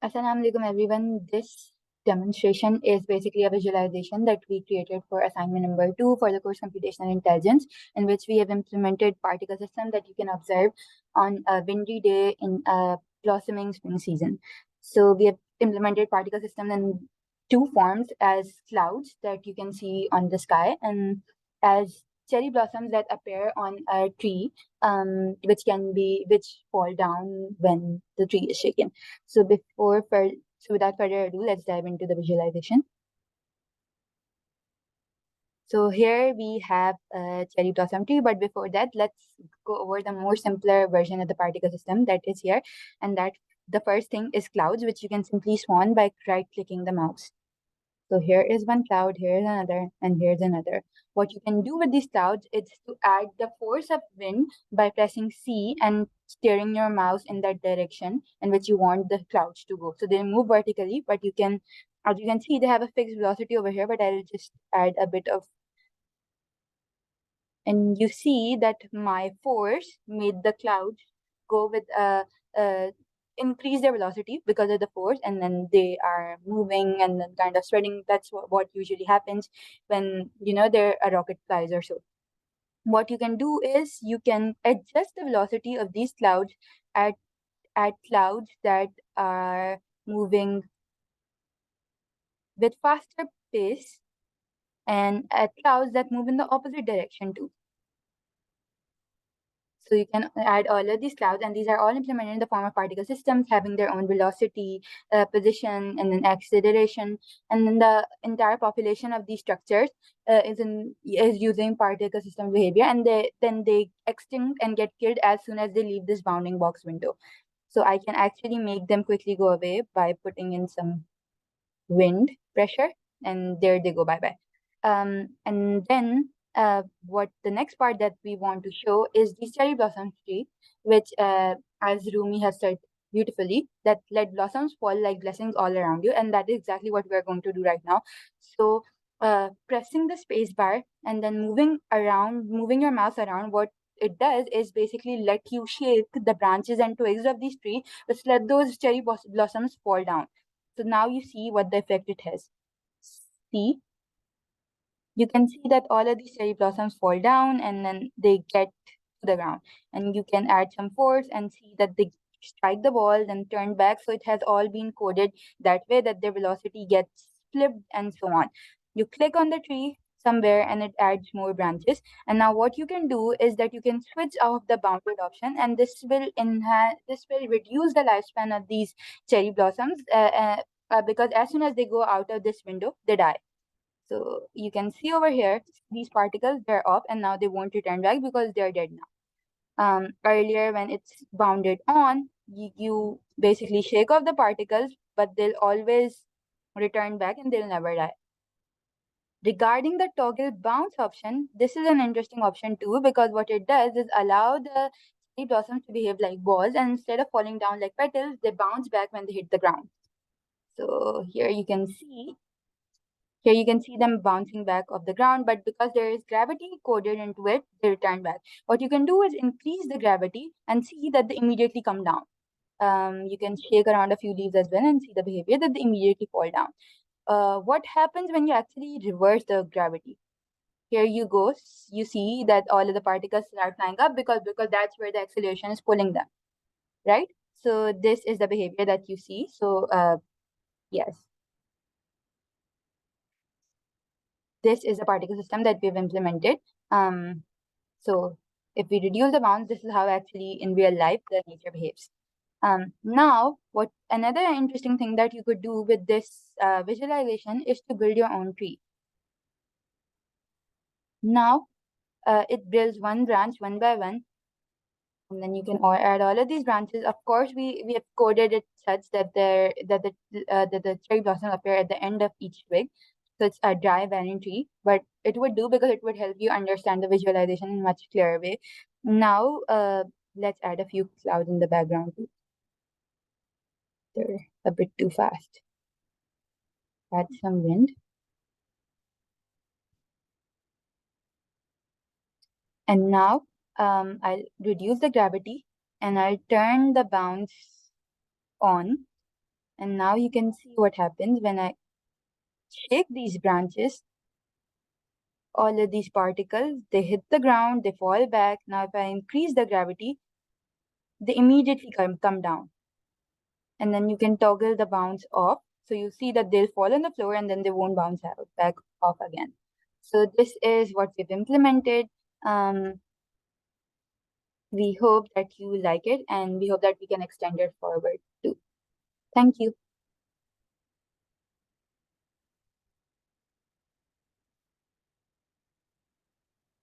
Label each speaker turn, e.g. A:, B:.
A: Assalamu alaikum everyone. This demonstration is basically a visualization that we created for assignment number 2 for the course Computational Intelligence, in which we have implemented particle system that you can observe on a windy day in a blossoming spring season. So we have implemented particle system in two forms, as clouds that you can see on the sky and as cherry blossoms that appear on a tree, which fall down when the tree is shaken. So without further ado, let's dive into the visualization. So here we have a cherry blossom tree, but before that, let's go over the more simpler version of the particle system that is here. And that the first thing is clouds, which you can simply spawn by right-clicking the mouse. So here is one cloud, here's another, and here's another. What you can do with these clouds is to add the force of wind by pressing C and steering your mouse in that direction in which you want the clouds to go. So they move vertically, but as you can see, they have a fixed velocity over here, but I'll just add a bit of, and you see that my force made the clouds go with a increase their velocity because of the force, and then they are moving and then kind of spreading. That's what usually happens when there a rocket flies or so. What you can do is you can adjust the velocity of these clouds at clouds that are moving with faster pace and at clouds that move in the opposite direction too. So you can add all of these clouds, and these are all implemented in the form of particle systems having their own velocity, position, and then acceleration. And then the entire population of these structures is using particle system behavior, and then they extinct and get killed as soon as they leave this bounding box window. So I can actually make them quickly go away by putting in some wind pressure, and there they go, bye bye. And then what the next part that we want to show is the cherry blossom tree, which, as Rumi has said beautifully, that let blossoms fall like blessings all around you, and that is exactly what we are going to do right now. So pressing the space bar and then moving your mouse around, what it does is basically let you shake the branches and twigs of this tree, which let those cherry blossoms fall down. So now you see what the effect it has. See, you can see that all of these cherry blossoms fall down and then they get to the ground. And you can add some force and see that they strike the wall and turn back. So it has all been coded that way that their velocity gets flipped and so on. You click on the tree somewhere and it adds more branches. And now what you can do is that you can switch off the bounded option, and this will reduce the lifespan of these cherry blossoms because as soon as they go out of this window, they die. So you can see over here, these particles, they're off and now they won't return back because they're dead now. Earlier when it's bounded on, you basically shake off the particles, but they'll always return back and they'll never die. Regarding the toggle bounce option, this is an interesting option too, because what it does is allow the cherry blossoms to behave like balls, and instead of falling down like petals, they bounce back when they hit the ground. So here you can see them bouncing back off the ground, but because there is gravity coded into it, they return back. What you can do is increase the gravity and see that they immediately come down. You can shake around a few leaves as well and see the behavior that they immediately fall down. What happens when you actually reverse the gravity? Here you go. You see that all of the particles start flying up because that's where the acceleration is pulling them, right? So this is the behavior that you see. So yes. This is a particle system that we've implemented. So if we reduce the bounds, this is how actually in real life the nature behaves. Now, what another interesting thing that you could do with this visualization is to build your own tree. Now, it builds one branch one by one, and then you can add all of these branches. Of course, we have coded it such that the cherry blossom appear at the end of each twig. So it's a dry banyan tree, but it would do because it would help you understand the visualization in a much clearer way. Now, let's add a few clouds in the background. They're a bit too fast. Add some wind. And now I'll reduce the gravity and I'll turn the bounce on. And now you can see what happens when I shake these branches. All of these particles, they hit the ground, they fall back. Now if I increase the gravity, they immediately come down. And then you can toggle the bounce off. So you see that they'll fall on the floor and then they won't bounce out back off again. So this is what we've implemented. We hope that you like it, and we hope that we can extend it forward too. Thank you.